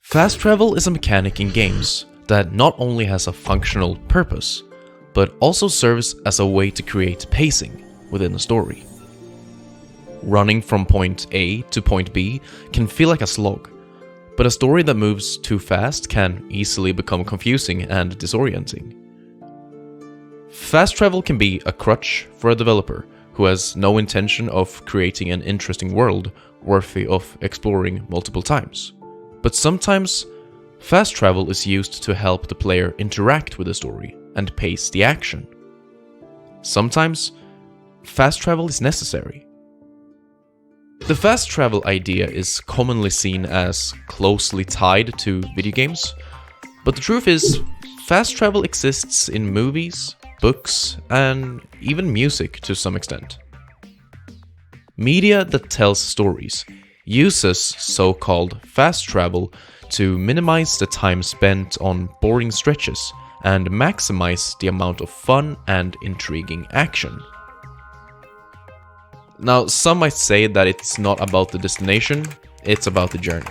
Fast travel is a mechanic in games that not only has a functional purpose, but also serves as a way to create pacing within a story. Running from point A to point B can feel like a slog, but a story that moves too fast can easily become confusing and disorienting. Fast travel can be a crutch for a developer who has no intention of creating an interesting world worthy of exploring multiple times. But sometimes, fast travel is used to help the player interact with the story and pace the action. Sometimes, fast travel is necessary. The fast travel idea is commonly seen as closely tied to video games, but the truth is, fast travel exists in movies, books, and even music to some extent. Media that tells stories uses so-called fast travel to minimize the time spent on boring stretches and maximize the amount of fun and intriguing action. Now, some might say that it's not about the destination, it's about the journey.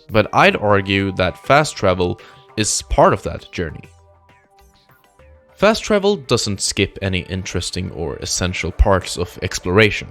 But I'd argue that fast travel is part of that journey. Fast travel doesn't skip any interesting or essential parts of exploration,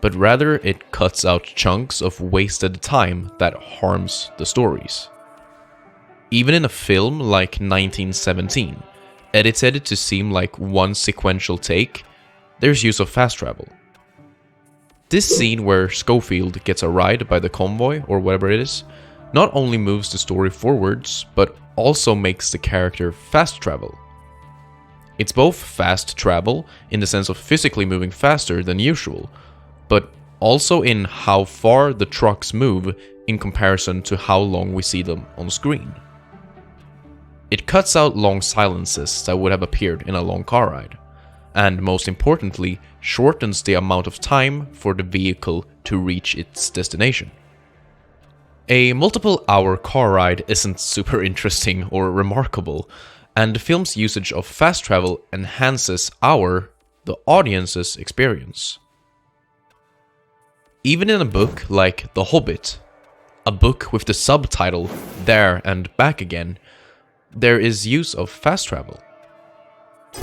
but rather it cuts out chunks of wasted time that harms the stories. Even in a film like 1917, edited to seem like one sequential take, there's use of fast travel. This scene where Schofield gets a ride by the convoy, or whatever it is, not only moves the story forwards, but also makes the character fast travel. It's both fast travel, in the sense of physically moving faster than usual, but also in how far the trucks move in comparison to how long we see them on screen. It cuts out long silences that would have appeared in a long car ride, and most importantly, shortens the amount of time for the vehicle to reach its destination. A multiple-hour car ride isn't super interesting or remarkable, and the film's usage of fast travel enhances the audience's experience. Even in a book like The Hobbit, a book with the subtitle There and Back Again, there is use of fast travel.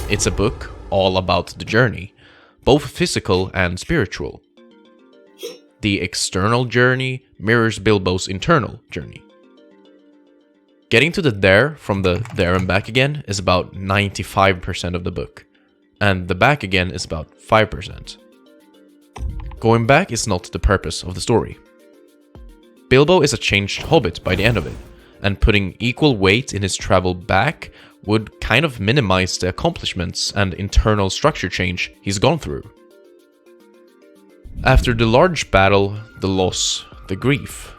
It's a book all about the journey, both physical and spiritual. The external journey mirrors Bilbo's internal journey. Getting to the there from the there and back again is about 95% of the book, and the back again is about 5%. Going back is not the purpose of the story. Bilbo is a changed hobbit by the end of it, and putting equal weight in his travel back would kind of minimize the accomplishments and internal structure change he's gone through. After the large battle, the loss, the grief,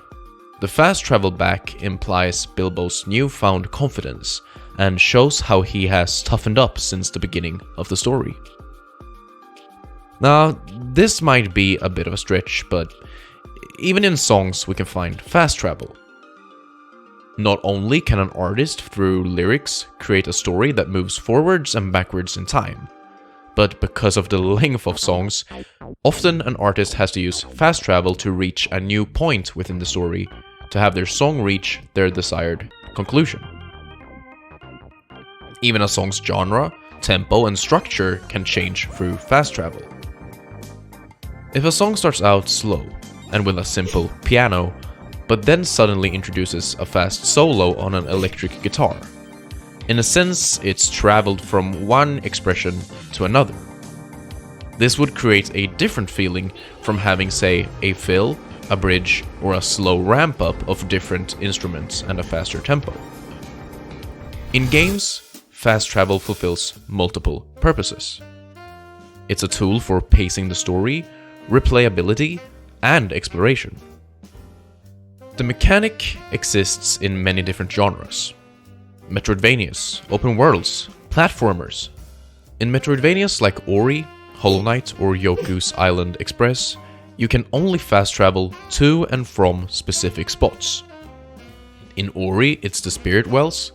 the fast travel back implies Bilbo's newfound confidence and shows how he has toughened up since the beginning of the story. Now, this might be a bit of a stretch, but even in songs we can find fast travel. Not only can an artist, through lyrics, create a story that moves forwards and backwards in time, but because of the length of songs, often an artist has to use fast travel to reach a new point within the story to have their song reach their desired conclusion. Even a song's genre, tempo, and structure can change through fast travel. If a song starts out slow and with a simple piano, but then suddenly introduces a fast solo on an electric guitar, in a sense, it's traveled from one expression to another. This would create a different feeling from having, say, a fill, a bridge, or a slow ramp-up of different instruments and a faster tempo. In games, fast travel fulfills multiple purposes. It's a tool for pacing the story, replayability, and exploration. The mechanic exists in many different genres. Metroidvanias, open worlds, platformers. In Metroidvanias like Ori, Hollow Knight, or Yoku's Island Express, you can only fast travel to and from specific spots. In Ori, it's the Spirit Wells.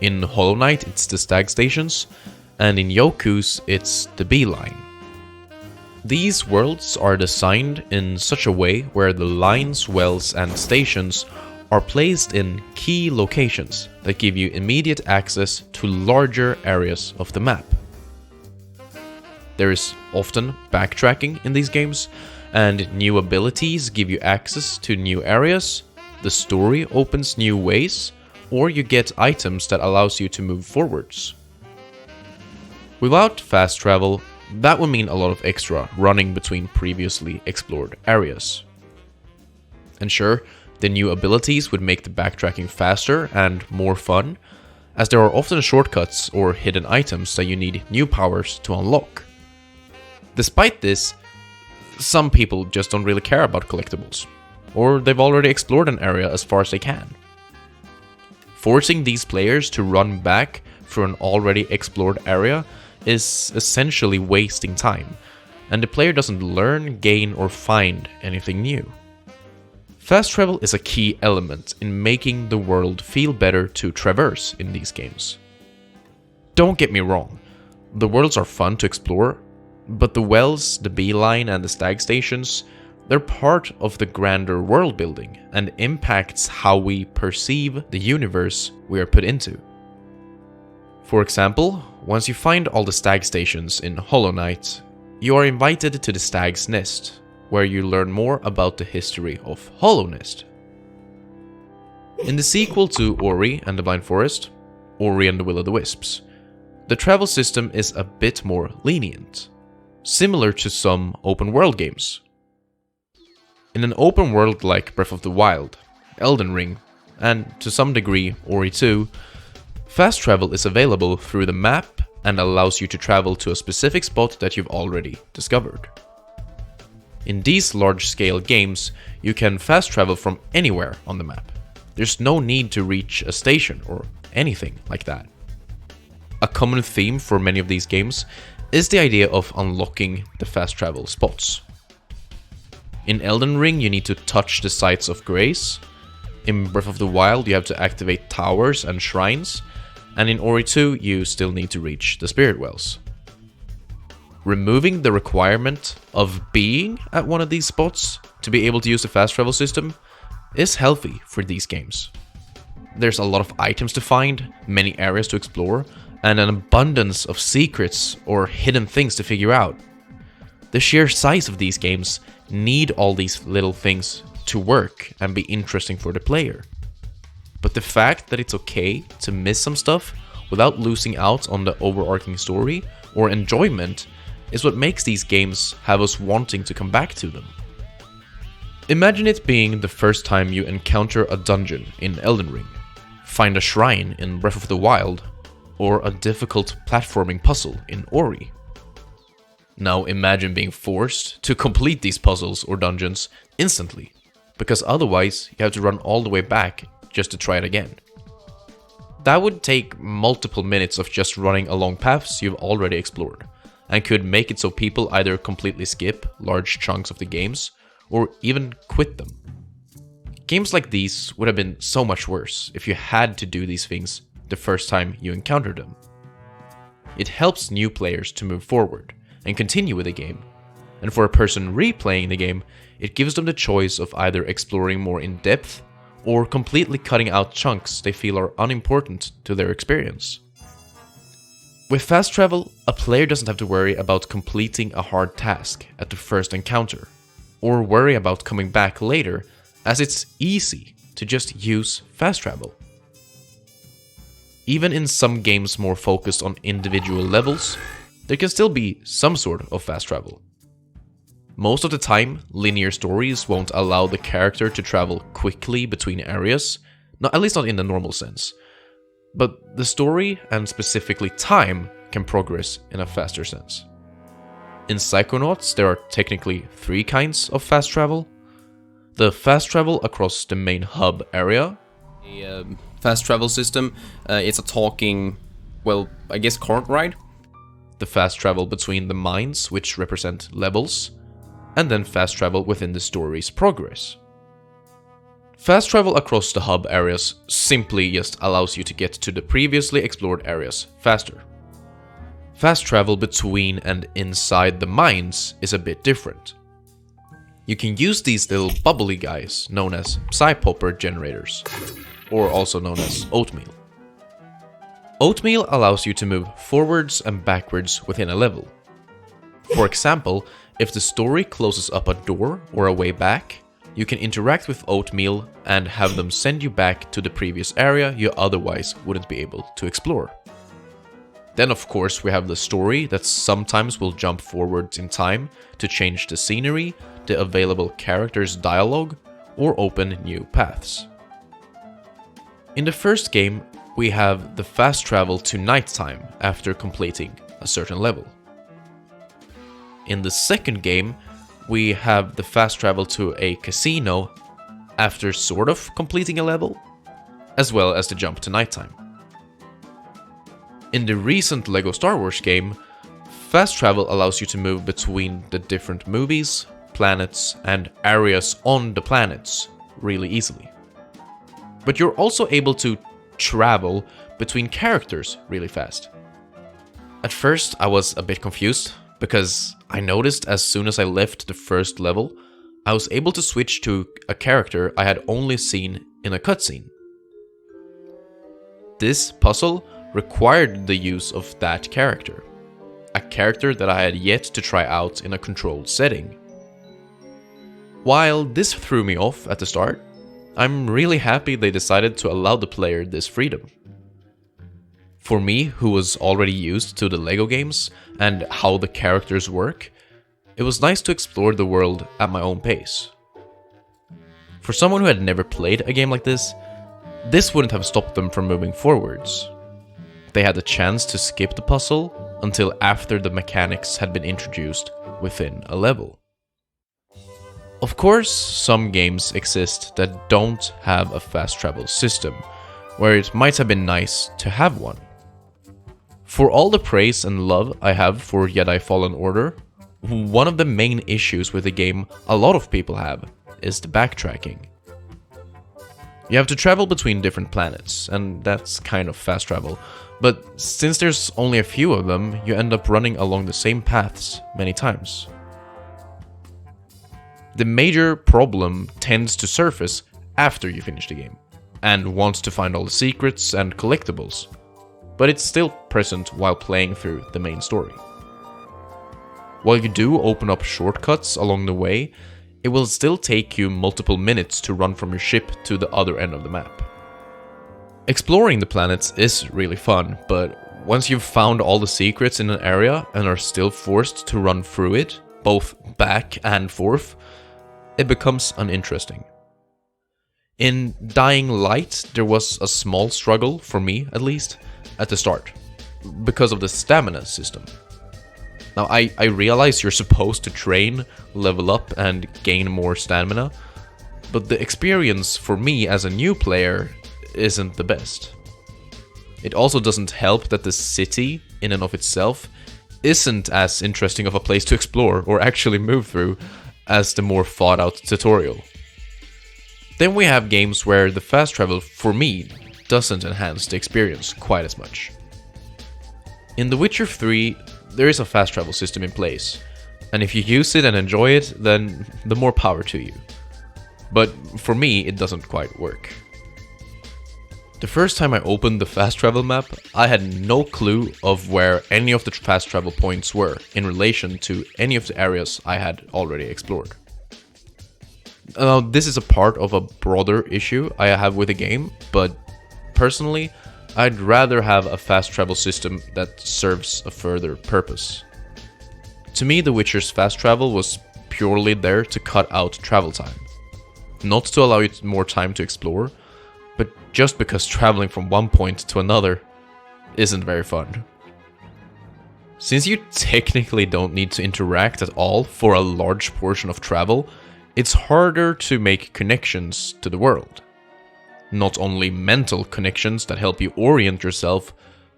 In Hollow Knight, it's the Stag Stations. And in Yoku's, it's the Beeline. These worlds are designed in such a way where the lines, wells, and stations are placed in key locations that give you immediate access to larger areas of the map. There is often backtracking in these games, and new abilities give you access to new areas, the story opens new ways, or you get items that allows you to move forwards. Without fast travel, that would mean a lot of extra running between previously explored areas. And sure, the new abilities would make the backtracking faster and more fun, as there are often shortcuts or hidden items that you need new powers to unlock. Despite this, some people just don't really care about collectibles, or they've already explored an area as far as they can. Forcing these players to run back through an already explored area is essentially wasting time, and the player doesn't learn, gain, or find anything new. Fast travel is a key element in making the world feel better to traverse in these games. Don't get me wrong, the worlds are fun to explore, but the wells, the beeline, and the stag stations, they're part of the grander world building and impacts how we perceive the universe we are put into. For example, once you find all the stag stations in Hollow Knight, you are invited to the Stag's Nest, where you learn more about the history of Hollow Nest. In the sequel to Ori and the Blind Forest, Ori and the Will of the Wisps, the travel system is a bit more lenient, similar to some open world games. In an open world like Breath of the Wild, Elden Ring, and to some degree Ori 2, fast travel is available through the map and allows you to travel to a specific spot that you've already discovered. In these large-scale games, you can fast travel from anywhere on the map. There's no need to reach a station or anything like that. A common theme for many of these games is the idea of unlocking the fast travel spots. In Elden Ring, you need to touch the sites of grace. In Breath of the Wild, you have to activate towers and shrines. And in Ori 2, you still need to reach the spirit wells. Removing the requirement of being at one of these spots to be able to use the fast travel system is healthy for these games. There's a lot of items to find, many areas to explore, and an abundance of secrets or hidden things to figure out. The sheer size of these games need all these little things to work and be interesting for the player. But the fact that it's okay to miss some stuff without losing out on the overarching story or enjoyment is what makes these games have us wanting to come back to them. Imagine it being the first time you encounter a dungeon in Elden Ring, find a shrine in Breath of the Wild, or a difficult platforming puzzle in Ori. Now imagine being forced to complete these puzzles or dungeons instantly, because otherwise you have to run all the way back just to try it again. That would take multiple minutes of just running along paths you've already explored, and could make it so people either completely skip large chunks of the games, or even quit them. Games like these would have been so much worse if you had to do these things the first time you encountered them. It helps new players to move forward and continue with the game, and for a person replaying the game, it gives them the choice of either exploring more in depth or completely cutting out chunks they feel are unimportant to their experience. With fast travel, a player doesn't have to worry about completing a hard task at the first encounter, or worry about coming back later, as it's easy to just use fast travel. Even in some games more focused on individual levels, there can still be some sort of fast travel. Most of the time, linear stories won't allow the character to travel quickly between areas, at least not in the normal sense. But the story, and specifically time, can progress in a faster sense. In Psychonauts, there are technically 3 kinds of fast travel. The fast travel across the main hub area. A fast travel system, it's a talking, well, I guess cart ride. The fast travel between the mines, which represent levels. And then fast travel within the story's progress. Fast travel across the hub areas simply just allows you to get to the previously explored areas faster. Fast travel between and inside the mines is a bit different. You can use these little bubbly guys known as Psy-Popper generators, or also known as oatmeal. Oatmeal allows you to move forwards and backwards within a level. For example, if the story closes up a door or a way back, you can interact with Oatmeal and have them send you back to the previous area you otherwise wouldn't be able to explore. Then of course we have the story that sometimes will jump forwards in time to change the scenery, the available characters' dialogue, or open new paths. In the first game, we have the fast travel to nighttime after completing a certain level. In the second game, we have the fast travel to a casino after sort of completing a level, as well as the jump to nighttime. In the recent LEGO Star Wars game, fast travel allows you to move between the different movies, planets, and areas on the planets really easily. But you're also able to travel between characters really fast. At first, I was a bit confused, because I noticed as soon as I left the first level, I was able to switch to a character I had only seen in a cutscene. This puzzle required the use of that character, a character that I had yet to try out in a controlled setting. While this threw me off at the start, I'm really happy they decided to allow the player this freedom. For me, who was already used to the LEGO games and how the characters work, it was nice to explore the world at my own pace. For someone who had never played a game like this wouldn't have stopped them from moving forwards. They had the chance to skip the puzzle until after the mechanics had been introduced within a level. Of course, some games exist that don't have a fast travel system, where it might have been nice to have one. For all the praise and love I have for Jedi Fallen Order, one of the main issues with the game a lot of people have is the backtracking. You have to travel between different planets, and that's kind of fast travel, but since there's only a few of them, you end up running along the same paths many times. The major problem tends to surface after you finish the game, and wants to find all the secrets and collectibles, but it's still present while playing through the main story. While you do open up shortcuts along the way, it will still take you multiple minutes to run from your ship to the other end of the map. Exploring the planets is really fun, but once you've found all the secrets in an area and are still forced to run through it, both back and forth, it becomes uninteresting. In Dying Light, there was a small struggle, for me at least, at the start, because of the stamina system. Now, I realize you're supposed to train, level up, and gain more stamina, but the experience for me as a new player isn't the best. It also doesn't help that the city, in and of itself, isn't as interesting of a place to explore or actually move through as the more thought out tutorial. Then we have games where the fast travel, for me, doesn't enhance the experience quite as much. In The Witcher 3, there is a fast travel system in place, and if you use it and enjoy it, then the more power to you. But for me, it doesn't quite work. The first time I opened the fast travel map, I had no clue of where any of the fast travel points were in relation to any of the areas I had already explored. Now, this is a part of a broader issue I have with the game, but personally, I'd rather have a fast travel system that serves a further purpose. To me, The Witcher's fast travel was purely there to cut out travel time. Not to allow you more time to explore, but just because traveling from one point to another isn't very fun. Since you technically don't need to interact at all for a large portion of travel, it's harder to make connections to the world. Not only mental connections that help you orient yourself,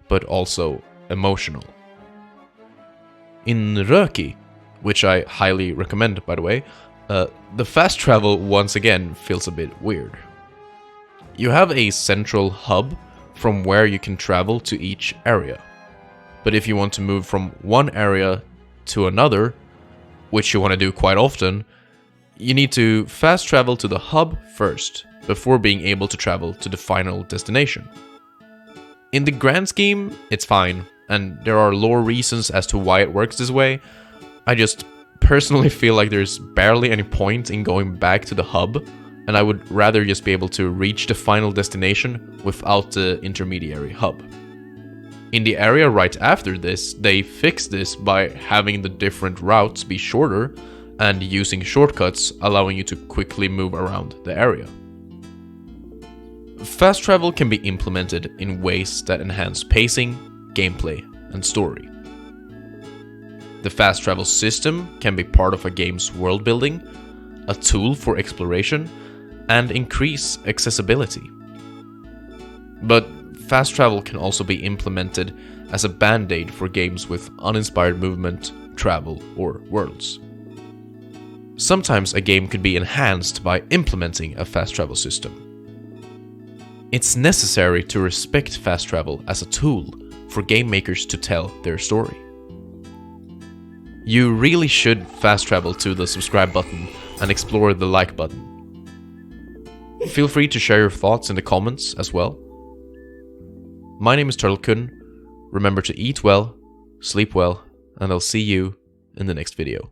but also emotional. In Röki, which I highly recommend by the way, the fast travel once again feels a bit weird. You have a central hub from where you can travel to each area. But if you want to move from one area to another, which you want to do quite often, You need to fast travel to the hub first, before being able to travel to the final destination. In the grand scheme, it's fine, and there are lore reasons as to why it works this way. I just personally feel like there's barely any point in going back to the hub, and I would rather just be able to reach the final destination without the intermediary hub. In the area right after this, they fix this by having the different routes be shorter and using shortcuts, allowing you to quickly move around the area. Fast travel can be implemented in ways that enhance pacing, gameplay, and story. The fast travel system can be part of a game's world building, a tool for exploration, and increase accessibility. But fast travel can also be implemented as a band-aid for games with uninspired movement, travel, or worlds. Sometimes a game could be enhanced by implementing a fast travel system. It's necessary to respect fast travel as a tool for game makers to tell their story. You really should fast travel to the subscribe button and explore the like button. Feel free to share your thoughts in the comments as well. My name is Turtle-kun. Remember to eat well, sleep well, and I'll see you in the next video.